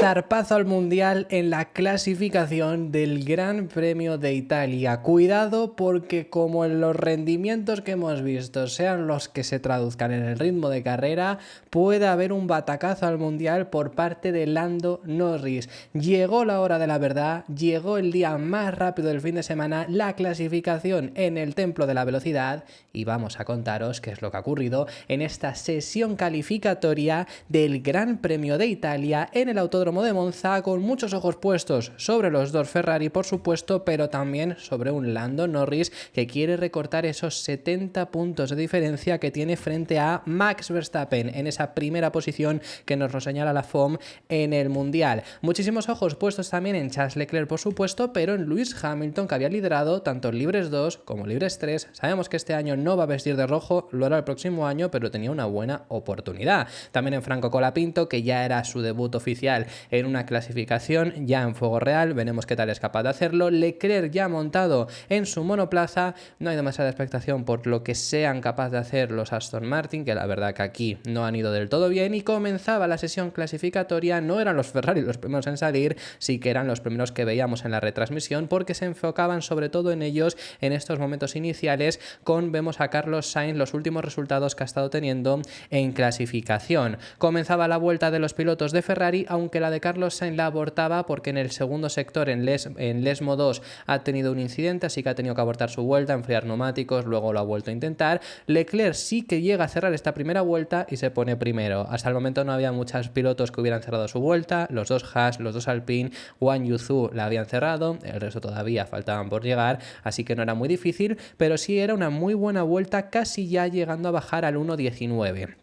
Zarpazo al Mundial en la clasificación del Gran Premio de Italia. Cuidado porque como en los rendimientos que hemos visto sean los que se traduzcan en el ritmo de carrera, puede haber un batacazo al Mundial por parte de Lando Norris. Llegó la hora de la verdad, llegó el día más rápido del fin de semana, la clasificación en el Templo de la Velocidad, y vamos a contaros qué es lo que ha ocurrido en esta sesión calificatoria del Gran Premio de Italia en el Autódromo de Monza, con muchos ojos puestos sobre los dos Ferrari, por supuesto, pero también sobre un Lando Norris que quiere recortar esos 70 puntos de diferencia que tiene frente a Max Verstappen en esa primera posición que nos lo señala la FOM en el Mundial. Muchísimos ojos puestos también en Charles Leclerc, por supuesto, pero en Lewis Hamilton, que había liderado tanto libres 2 como libres 3. Sabemos que este año no va a vestir de rojo, lo hará el próximo año, pero tenía una buena oportunidad. También en Franco Colapinto, que ya era su debut oficial en una clasificación ya en fuego real, veremos qué tal es capaz de hacerlo. Leclerc ya montado en su monoplaza, no hay demasiada expectación por lo que sean capaces de hacer los Aston Martin, que la verdad que aquí no han ido del todo bien, y comenzaba la sesión clasificatoria. No eran los Ferrari los primeros en salir, sí que eran los primeros que veíamos en la retransmisión, porque se enfocaban sobre todo en ellos en estos momentos iniciales. Vemos a Carlos Sainz los últimos resultados que ha estado teniendo en clasificación. Comenzaba la vuelta de los pilotos de Ferrari, aunque la de Carlos Sainz la abortaba porque en el segundo sector, en Lesmo 2, ha tenido un incidente, así que ha tenido que abortar su vuelta, enfriar neumáticos, luego lo ha vuelto a intentar. Leclerc sí que llega a cerrar esta primera vuelta y se pone primero. Hasta el momento no había muchos pilotos que hubieran cerrado su vuelta, los dos Haas, los dos Alpine, Guan Yu Zhou la habían cerrado, el resto todavía faltaban por llegar, así que no era muy difícil, pero sí era una muy buena vuelta, casi ya llegando a bajar al 1.19.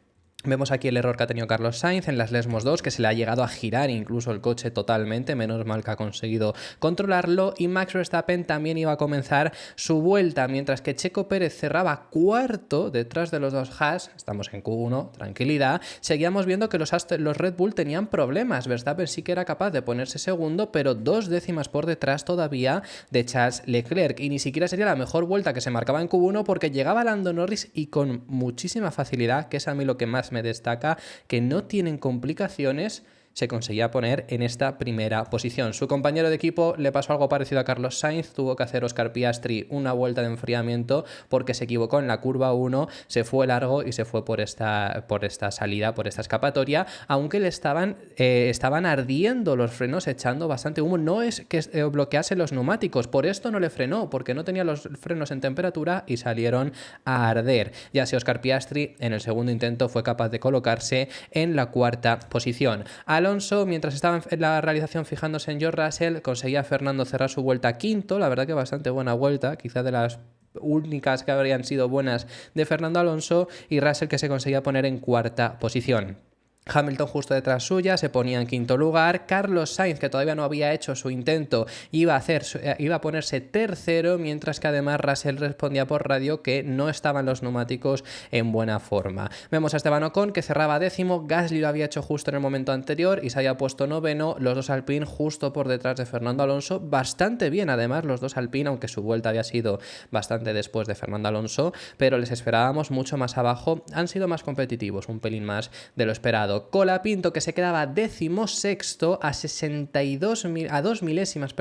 Vemos aquí el error que ha tenido Carlos Sainz en las Lesmos 2, que se le ha llegado a girar incluso el coche totalmente, menos mal que ha conseguido controlarlo, y Max Verstappen también iba a comenzar su vuelta, mientras que Checo Pérez cerraba cuarto detrás de los dos Haas. Estamos en Q1, tranquilidad. Seguíamos viendo que los Red Bull tenían problemas. Verstappen sí que era capaz de ponerse segundo, pero 2 décimas por detrás todavía de Charles Leclerc, y ni siquiera sería la mejor vuelta que se marcaba en Q1, porque llegaba Lando Norris y con muchísima facilidad, que es a mí lo que más me destaca, que no tienen complicaciones, se conseguía poner en esta primera posición. Su compañero de equipo le pasó algo parecido a Carlos Sainz, tuvo que hacer Oscar Piastri una vuelta de enfriamiento porque se equivocó en la curva 1, se fue largo y se fue por esta salida, por esta escapatoria, aunque le estaban ardiendo los frenos, echando bastante humo. No es que bloquease los neumáticos, por esto no le frenó, porque no tenía los frenos en temperatura y salieron a arder. Ya así Oscar Piastri en el segundo intento fue capaz de colocarse en la cuarta posición. Alonso, mientras estaba en la realización fijándose en George Russell, conseguía a Fernando cerrar su vuelta quinto, la verdad que bastante buena vuelta, quizá de las únicas que habrían sido buenas de Fernando Alonso, y Russell que se conseguía poner en cuarta posición. Hamilton justo detrás suya se ponía en quinto lugar. Carlos Sainz, que todavía no había hecho su intento, iba a ponerse tercero, mientras que además Russell respondía por radio que no estaban los neumáticos en buena forma. Vemos a Esteban Ocon, que cerraba décimo. Gasly lo había hecho justo en el momento anterior y se había puesto noveno. Los dos Alpine justo por detrás de Fernando Alonso, bastante bien además los dos Alpine, aunque su vuelta había sido bastante después de Fernando Alonso, pero les esperábamos mucho más abajo. Han sido más competitivos, un pelín más de lo esperado. Colapinto, que se quedaba 16º a 2 milésimas,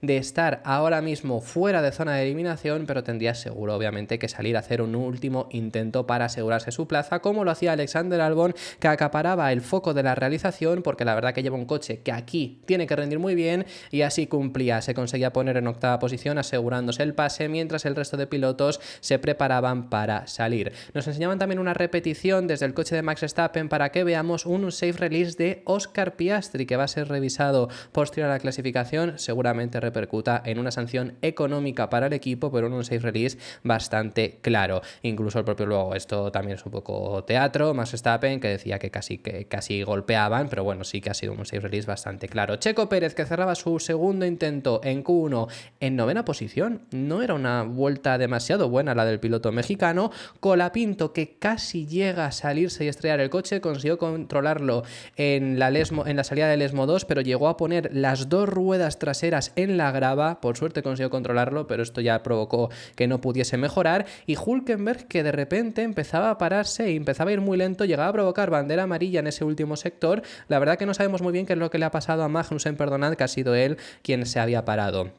de estar ahora mismo fuera de zona de eliminación, pero tendría seguro obviamente que salir a hacer un último intento para asegurarse su plaza, como lo hacía Alexander Albon, que acaparaba el foco de la realización, porque la verdad que lleva un coche que aquí tiene que rendir muy bien, y así cumplía, se conseguía poner en octava posición asegurándose el pase, mientras el resto de pilotos se preparaban para salir. Nos enseñaban también una repetición desde el coche de Max Verstappen para que veamos un safe release de Oscar Piastri, que va a ser revisado posterior a la clasificación. Seguramente repercuta en una sanción económica para el equipo, pero en un safe release bastante claro. Incluso el propio, luego esto también es un poco teatro, Max Verstappen, que decía que casi golpeaban, pero bueno, sí que ha sido un safe release bastante claro. Checo Pérez, que cerraba su segundo intento en Q1 en novena posición, no era una vuelta demasiado buena la del piloto mexicano. Colapinto, que casi llega a salirse y estrellar el coche, consiguió controlarlo en la salida del ESMO 2, pero llegó a poner las dos ruedas traseras en la grava. Por suerte consiguió controlarlo, pero esto ya provocó que no pudiese mejorar. Y Hülkenberg, que de repente empezaba a pararse y empezaba a ir muy lento, llegaba a provocar bandera amarilla en ese último sector. La verdad que no sabemos muy bien qué es lo que le ha pasado a Magnussen, perdonad, que ha sido él quien se había parado.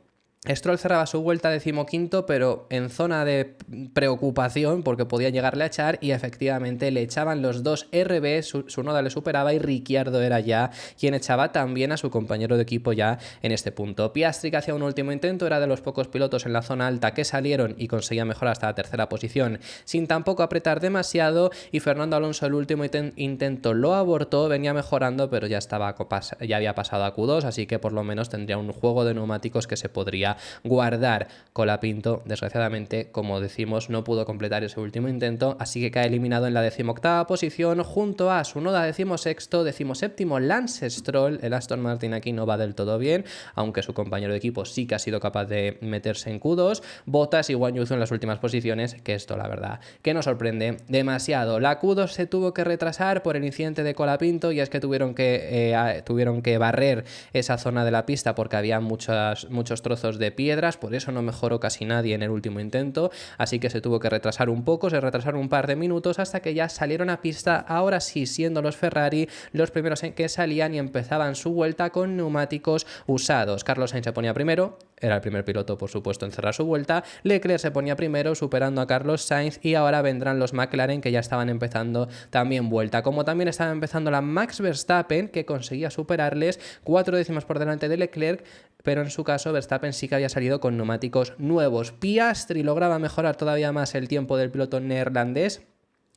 Stroll cerraba su vuelta 15º, pero en zona de preocupación porque podía llegarle a echar, y efectivamente le echaban los dos RB, su noda le superaba y Ricciardo era ya quien echaba también a su compañero de equipo ya en este punto. Piastri, que hacía un último intento, era de los pocos pilotos en la zona alta que salieron y conseguía mejorar hasta la tercera posición sin tampoco apretar demasiado, y Fernando Alonso el último intento lo abortó, venía mejorando pero ya había pasado a Q2, así que por lo menos tendría un juego de neumáticos que se podría guardar. Colapinto, desgraciadamente, como decimos, no pudo completar ese último intento, así que cae eliminado en la 18ª posición junto a su Tsunoda 16º, 17º Lance Stroll. El Aston Martin aquí no va del todo bien, aunque su compañero de equipo sí que ha sido capaz de meterse en Q2. Bottas y Guan Yu Zhou en las últimas posiciones, que esto la verdad que nos sorprende demasiado. La Q2 se tuvo que retrasar por el incidente de Colapinto, y es que tuvieron que barrer esa zona de la pista porque había muchos trozos de piedras, por eso no mejoró casi nadie en el último intento, así que se tuvo que retrasar un poco, se retrasaron un par de minutos hasta que ya salieron a pista, ahora sí siendo los Ferrari los primeros en que salían y empezaban su vuelta con neumáticos usados. Carlos Sainz se ponía primero, era el primer piloto por supuesto en cerrar su vuelta, Leclerc se ponía primero superando a Carlos Sainz, y ahora vendrán los McLaren que ya estaban empezando también vuelta, como también estaba empezando la Max Verstappen, que conseguía superarles 4 décimas por delante de Leclerc, pero en su caso Verstappen sí que había salido con neumáticos nuevos. Piastri lograba mejorar todavía más el tiempo del piloto neerlandés,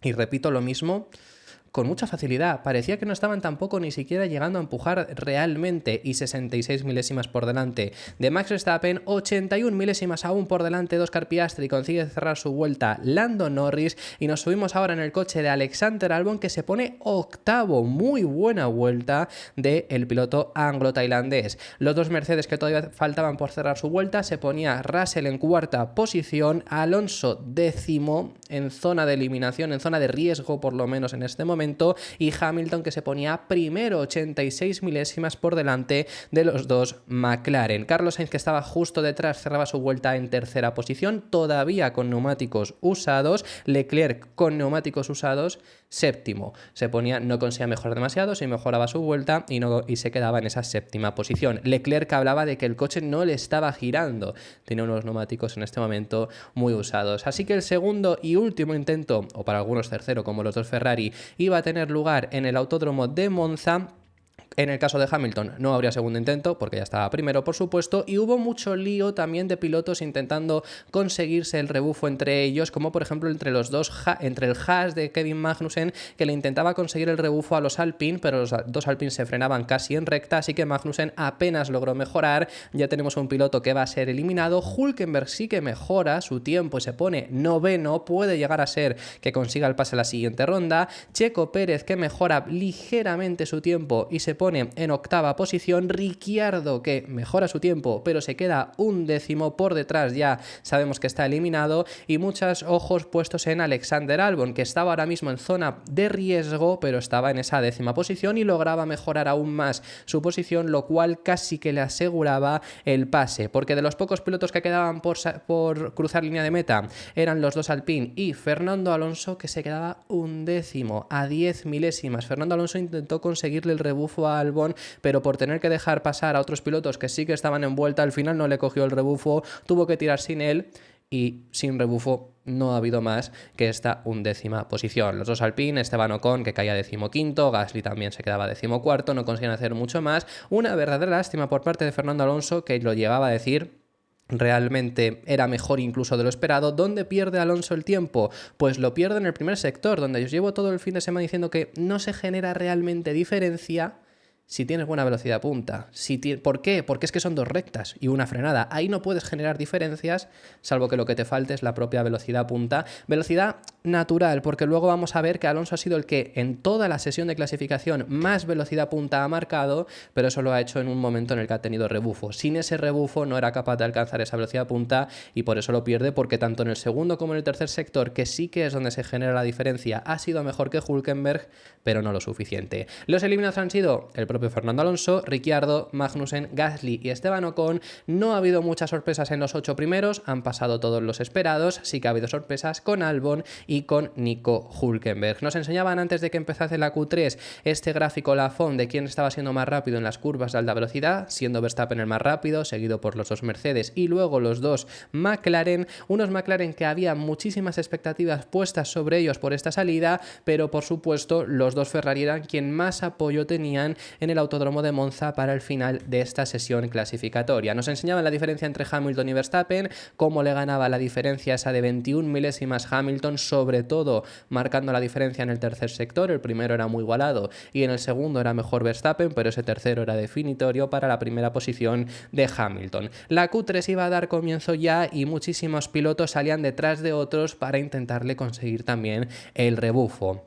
y repito lo mismo, con mucha facilidad. Parecía que no estaban tampoco ni siquiera llegando a empujar realmente, y 66 milésimas por delante de Max Verstappen, 81 milésimas aún por delante de Oscar Piastri. Consigue cerrar su vuelta Lando Norris, y nos subimos ahora en el coche de Alexander Albon, que se pone octavo. Muy buena vuelta del piloto anglo-tailandés. Los dos Mercedes que todavía faltaban por cerrar su vuelta, se ponía Russell en cuarta posición, Alonso décimo, en zona de eliminación, en zona de riesgo por lo menos en este momento, y Hamilton, que se ponía primero, 86 milésimas por delante de los dos McLaren. Carlos Sainz, que estaba justo detrás, cerraba su vuelta en tercera posición, todavía con neumáticos usados. Leclerc, con neumáticos usados, séptimo. No conseguía mejorar demasiado, si mejoraba su vuelta y se quedaba en esa séptima posición. Leclerc hablaba de que el coche no le estaba girando, tenía unos neumáticos en este momento muy usados. Así que el segundo y último intento, o para algunos tercero como los dos Ferrari, iba a tener lugar en el Autódromo de Monza. En el caso de Hamilton no habría segundo intento porque ya estaba primero, por supuesto, y hubo mucho lío también de pilotos intentando conseguirse el rebufo entre ellos, como por ejemplo entre el Haas de Kevin Magnussen, que le intentaba conseguir el rebufo a los Alpine, pero los dos Alpine se frenaban casi en recta, así que Magnussen apenas logró mejorar. Ya tenemos un piloto que va a ser eliminado. Hülkenberg sí que mejora su tiempo y se pone noveno, puede llegar a ser que consiga el pase a la siguiente ronda. Checo Pérez, que mejora ligeramente su tiempo y se pone en octava posición. Ricciardo, que mejora su tiempo pero se queda un décimo por detrás, ya sabemos que está eliminado, y muchos ojos puestos en Alexander Albon, que estaba ahora mismo en zona de riesgo pero estaba en esa décima posición y lograba mejorar aún más su posición, lo cual casi que le aseguraba el pase, porque de los pocos pilotos que quedaban por cruzar línea de meta eran los dos Alpine y Fernando Alonso, que se quedaba un décimo, a 10 milésimas. Fernando Alonso intentó conseguirle el rebufo a Albon, pero por tener que dejar pasar a otros pilotos que sí que estaban en vuelta, al final no le cogió el rebufo, tuvo que tirar sin él, y sin rebufo no ha habido más que esta undécima posición. Los dos Alpine, Esteban Ocon, que caía 15º, Gasly también se quedaba 14º, no consiguen hacer mucho más. Una verdadera lástima por parte de Fernando Alonso, que lo llegaba a decir, realmente era mejor incluso de lo esperado. ¿Dónde pierde Alonso el tiempo? Pues lo pierde en el primer sector, donde os llevo todo el fin de semana diciendo que no se genera realmente diferencia, si tienes buena velocidad punta. ¿Por qué? Porque es que son dos rectas y una frenada. Ahí no puedes generar diferencias, salvo que lo que te falte es la propia velocidad punta. Velocidad natural, porque luego vamos a ver que Alonso ha sido el que en toda la sesión de clasificación más velocidad punta ha marcado, pero eso lo ha hecho en un momento en el que ha tenido rebufo. Sin ese rebufo no era capaz de alcanzar esa velocidad punta y por eso lo pierde, porque tanto en el segundo como en el tercer sector, que sí que es donde se genera la diferencia, ha sido mejor que Hülkenberg, pero no lo suficiente. Los eliminados han sido el propio Fernando Alonso, Ricciardo, Magnussen, Gasly y Esteban Ocon. No ha habido muchas sorpresas en los 8 primeros, han pasado todos los esperados, sí que ha habido sorpresas con Albon y con Nico Hülkenberg. Nos enseñaban antes de que empezase la Q3 este gráfico Lafon de quién estaba siendo más rápido en las curvas de alta velocidad, siendo Verstappen el más rápido, seguido por los dos Mercedes y luego los dos McLaren, unos McLaren que había muchísimas expectativas puestas sobre ellos por esta salida, pero por supuesto los dos Ferrari eran quien más apoyo tenían en el Autódromo de Monza para el final de esta sesión clasificatoria. Nos enseñaban la diferencia entre Hamilton y Verstappen, cómo le ganaba la diferencia esa de 21 milésimas Hamilton, sobre todo marcando la diferencia en el tercer sector. El primero era muy igualado y en el segundo era mejor Verstappen, pero ese tercero era definitorio para la primera posición de Hamilton. La Q3 iba a dar comienzo ya y muchísimos pilotos salían detrás de otros para intentarle conseguir también el rebufo.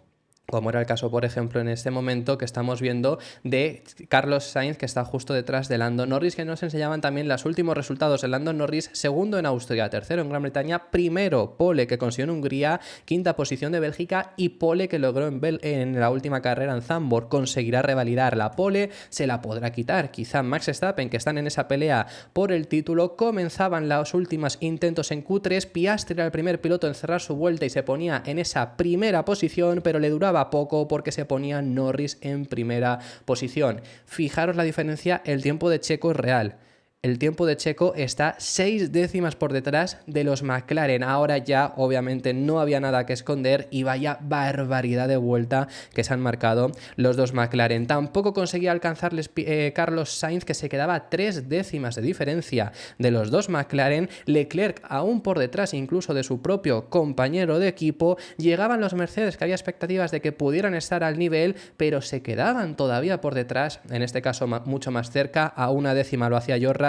Como era el caso, por ejemplo, en este momento que estamos viendo de Carlos Sainz, que está justo detrás de Lando Norris, que nos enseñaban también los últimos resultados de Lando Norris: segundo en Austria, tercero en Gran Bretaña, primero pole que consiguió en Hungría, quinta posición de Bélgica y pole que logró en la última carrera en Zandvoort. Conseguirá revalidar la pole, se la podrá quitar quizá Max Verstappen, que están en esa pelea por el título. Comenzaban los últimos intentos en Q3, Piastri era el primer piloto en cerrar su vuelta y se ponía en esa primera posición, pero le duraba poco porque se ponía Norris en primera posición. Fijaros la diferencia, el tiempo de Checo es real. El tiempo de Checo está 6 décimas por detrás de los McLaren. Ahora ya, obviamente, no había nada que esconder y vaya barbaridad de vuelta que se han marcado los dos McLaren. Tampoco conseguía alcanzarles Carlos Sainz, que se quedaba a 3 décimas de diferencia de los dos McLaren. Leclerc aún por detrás incluso de su propio compañero de equipo. Llegaban los Mercedes, que había expectativas de que pudieran estar al nivel, pero se quedaban todavía por detrás, en este caso mucho más cerca, a 1 décima lo hacía George Russell,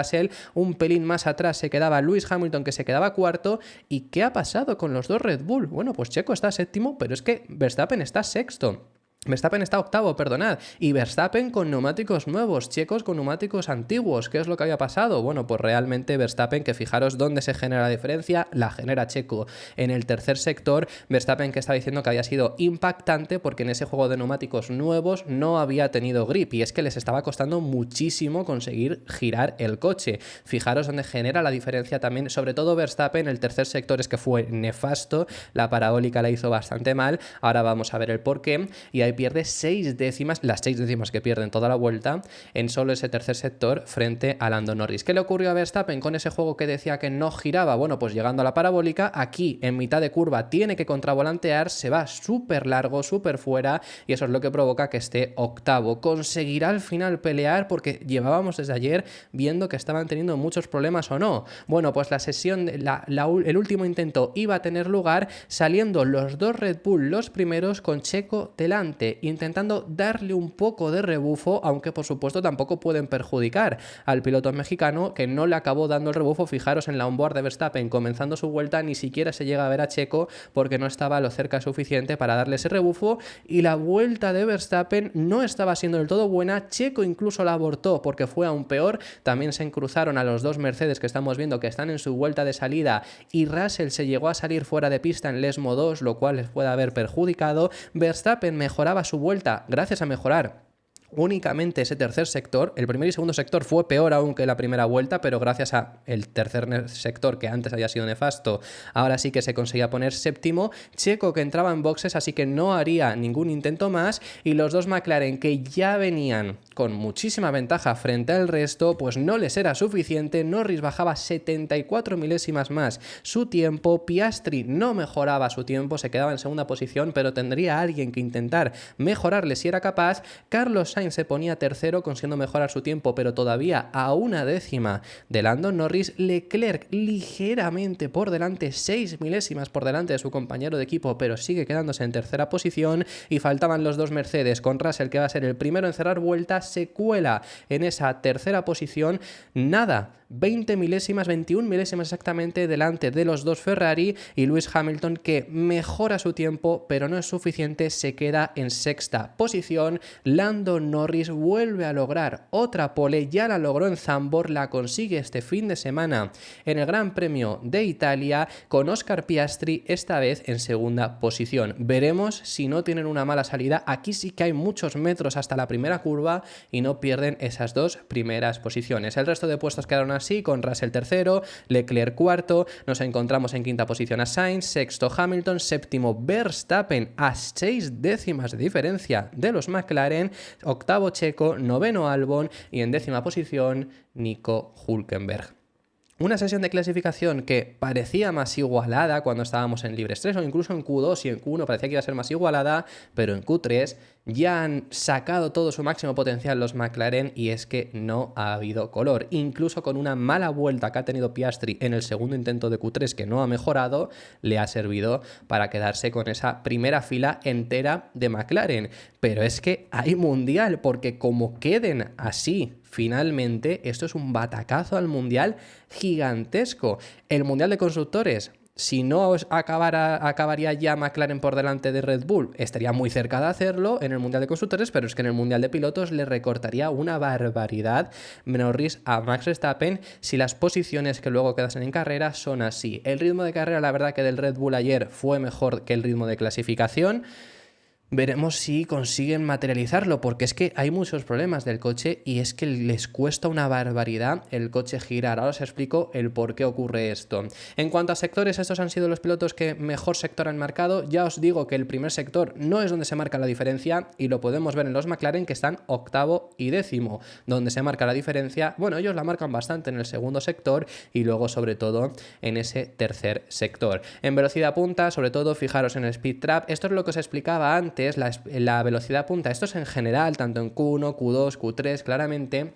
un pelín más atrás se quedaba Lewis Hamilton, que se quedaba cuarto. ¿Y qué ha pasado con los dos Red Bull? Bueno, pues Checo está séptimo, pero es que Verstappen está sexto. Verstappen está octavo, perdonad, y Verstappen con neumáticos nuevos, Checos con neumáticos antiguos. ¿Qué es lo que había pasado? Bueno, pues realmente Verstappen, que fijaros dónde se genera la diferencia, la genera Checo en el tercer sector. Verstappen, que estaba diciendo que había sido impactante porque en ese juego de neumáticos nuevos no había tenido grip y es que les estaba costando muchísimo conseguir girar el coche. Fijaros dónde genera la diferencia también, sobre todo Verstappen. El tercer sector es que fue nefasto, la parabólica la hizo bastante mal. Ahora vamos a ver el porqué. Y ahí pierde 6 décimas, las 6 décimas que pierden toda la vuelta en solo ese tercer sector frente a Lando Norris. ¿Qué le ocurrió a Verstappen con ese juego que decía que no giraba? Bueno, pues llegando a la parabólica, aquí en mitad de curva tiene que contravolantear, se va súper largo, súper fuera, y eso es lo que provoca que esté octavo. ¿Conseguirá al final pelear? Porque llevábamos desde ayer viendo que estaban teniendo muchos problemas, ¿o no? Bueno, pues la sesión, el último intento iba a tener lugar saliendo los dos Red Bull los primeros con Checo delante, intentando darle un poco de rebufo, aunque por supuesto tampoco pueden perjudicar al piloto mexicano, que no le acabó dando el rebufo. Fijaros en la onboard de Verstappen comenzando su vuelta, ni siquiera se llega a ver a Checo porque no estaba lo cerca suficiente para darle ese rebufo, y la vuelta de Verstappen no estaba siendo del todo buena. Checo incluso la abortó porque fue aún peor. También se encruzaron a los dos Mercedes que estamos viendo que están en su vuelta de salida, y Russell se llegó a salir fuera de pista en Lesmo 2, lo cual les puede haber perjudicado. Verstappen mejoraba su vuelta gracias a mejorar únicamente ese tercer sector. El primer y segundo sector fue peor aún que la primera vuelta, pero gracias a el tercer sector, que antes había sido nefasto, ahora sí que se conseguía poner séptimo. Checo, que entraba en boxes, así que no haría ningún intento más, y los dos McLaren, que ya venían con muchísima ventaja frente al resto, pues no les era suficiente. Norris bajaba 74 milésimas más su tiempo, Piastri no mejoraba su tiempo, se quedaba en segunda posición, pero tendría a alguien que intentar mejorarle si era capaz. Carlos Sainz se ponía tercero consiguiendo mejorar su tiempo, pero todavía a una décima de Lando Norris. Leclerc ligeramente por delante, 6 milésimas por delante de su compañero de equipo, pero sigue quedándose en tercera posición. Y faltaban los dos Mercedes, con Russell, que va a ser el primero en cerrar vuelta, se cuela en esa tercera posición. Nada, 20 milésimas, 21 milésimas exactamente delante de los dos Ferrari, y Lewis Hamilton, que mejora su tiempo pero no es suficiente, se queda en sexta posición. Lando Norris vuelve a lograr otra pole, ya la logró en Zandvoort, la consigue este fin de semana en el Gran Premio de Italia con Oscar Piastri esta vez en segunda posición. Veremos si no tienen una mala salida. Aquí sí que hay muchos metros hasta la primera curva y no pierden esas dos primeras posiciones. El resto de puestos quedaron así, con Russell tercero, Leclerc cuarto, nos encontramos en quinta posición a Sainz, sexto Hamilton, séptimo Verstappen a 6 décimas de diferencia de los McLaren, octavo Checo, noveno Albon y en décima posición Nico Hülkenberg. Una sesión de clasificación que parecía más igualada cuando estábamos en Libres 3 o incluso en Q2 y en Q1 parecía que iba a ser más igualada, pero en Q3 ya han sacado todo su máximo potencial los McLaren y es que no ha habido color. Incluso con una mala vuelta que ha tenido Piastri en el segundo intento de Q3 que no ha mejorado, le ha servido para quedarse con esa primera fila entera de McLaren. Pero es que hay mundial, porque como queden así finalmente, esto es un batacazo al mundial gigantesco. El mundial de constructores, si no acabaría ya McLaren por delante de Red Bull, estaría muy cerca de hacerlo en el mundial de constructores, pero es que en el mundial de pilotos le recortaría una barbaridad Norris a Max Verstappen si las posiciones que luego quedasen en carrera son así. El ritmo de carrera, la verdad que del Red Bull ayer fue mejor que el ritmo de clasificación. Veremos si consiguen materializarlo, porque es que hay muchos problemas del coche y es que les cuesta una barbaridad el coche girar. Ahora os explico el por qué ocurre esto. En cuanto a sectores, estos han sido los pilotos que mejor sector han marcado. Ya os digo que el primer sector no es donde se marca la diferencia y lo podemos ver en los McLaren, que están octavo y décimo. Donde se marca la diferencia, bueno, ellos la marcan bastante en el segundo sector y luego sobre todo en ese tercer sector. En velocidad punta, sobre todo fijaros en el speed trap. Esto es lo que os explicaba antes. La velocidad punta, esto es en general, tanto en Q1, Q2, Q3, claramente.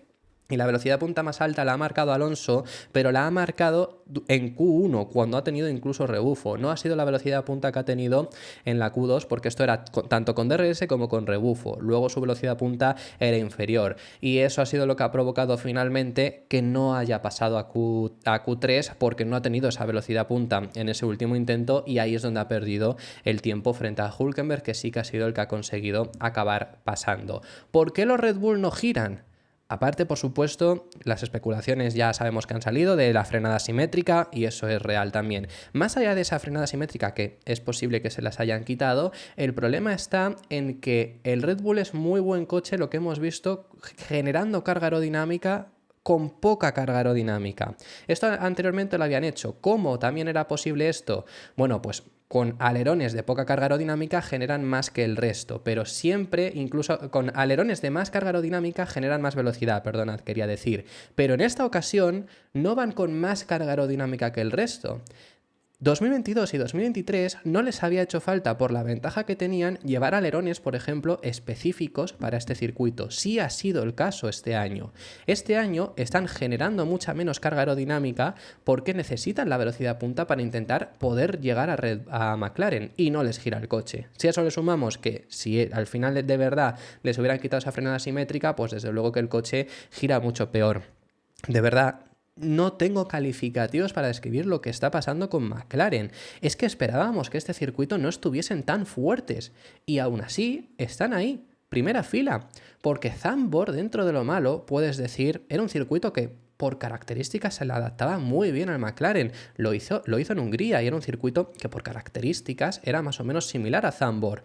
Y la velocidad punta más alta la ha marcado Alonso, pero la ha marcado en Q1, cuando ha tenido incluso rebufo. No ha sido la velocidad punta que ha tenido en la Q2, porque esto era tanto con DRS como con rebufo. Luego su velocidad punta era inferior. Y eso ha sido lo que ha provocado finalmente que no haya pasado a Q3, porque no ha tenido esa velocidad punta en ese último intento, y ahí es donde ha perdido el tiempo frente a Hülkenberg, que sí que ha sido el que ha conseguido acabar pasando. ¿Por qué los Red Bull no giran? Aparte, por supuesto, las especulaciones ya sabemos que han salido de la frenada simétrica y eso es real también. Más allá de esa frenada simétrica, que es posible que se las hayan quitado, el problema está en que el Red Bull es muy buen coche, lo que hemos visto, generando carga aerodinámica con poca carga aerodinámica. Esto anteriormente lo habían hecho. ¿Cómo también era posible esto? Bueno, pues con alerones de poca carga aerodinámica generan más que el resto, pero siempre, incluso con alerones de más carga aerodinámica, generan más velocidad, perdonad, quería decir. Pero en esta ocasión no van con más carga aerodinámica que el resto. 2022 y 2023 no les había hecho falta, por la ventaja que tenían, llevar alerones, por ejemplo, específicos para este circuito. Sí ha sido el caso este año. Este año están generando mucha menos carga aerodinámica porque necesitan la velocidad punta para intentar poder llegar a McLaren y no les gira el coche. Si a eso le sumamos que si al final de verdad les hubieran quitado esa frenada simétrica, pues desde luego que el coche gira mucho peor. De verdad, no tengo calificativos para describir lo que está pasando con McLaren. Es que esperábamos que este circuito no estuviesen tan fuertes y aún así están ahí, primera fila, porque Zandvoort, dentro de lo malo, puedes decir, era un circuito que por características se le adaptaba muy bien al McLaren. Lo hizo en Hungría y era un circuito que por características era más o menos similar a Zandvoort.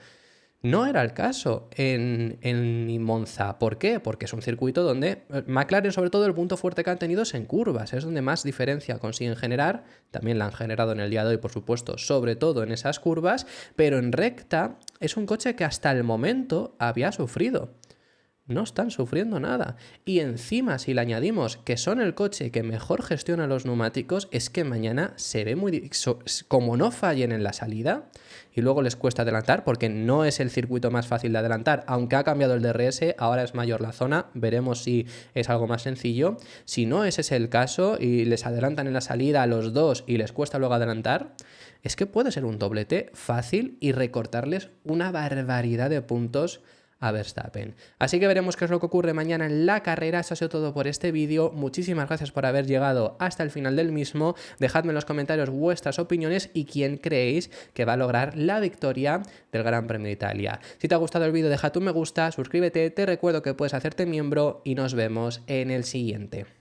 No era el caso en Monza. ¿Por qué? Porque es un circuito donde McLaren, sobre todo, el punto fuerte que han tenido es en curvas. Es donde más diferencia consiguen generar. También la han generado en el día de hoy, por supuesto, sobre todo en esas curvas. Pero en recta es un coche que hasta el momento había sufrido. no están sufriendo nada. Y encima, si le añadimos que son el coche que mejor gestiona los neumáticos, es que mañana se ve como no fallen en la salida y luego les cuesta adelantar, porque no es el circuito más fácil de adelantar, aunque ha cambiado el DRS, ahora es mayor la zona, veremos si es algo más sencillo. Si no ese es el caso y les adelantan en la salida a los dos y les cuesta luego adelantar, es que puede ser un doblete fácil y recortarles una barbaridad de puntos a Verstappen. Así que veremos qué es lo que ocurre mañana en la carrera. Eso ha sido todo por este vídeo. Muchísimas gracias por haber llegado hasta el final del mismo. Dejadme en los comentarios vuestras opiniones y quién creéis que va a lograr la victoria del Gran Premio de Italia. Si te ha gustado el vídeo, deja tu me gusta, suscríbete, te recuerdo que puedes hacerte miembro y nos vemos en el siguiente.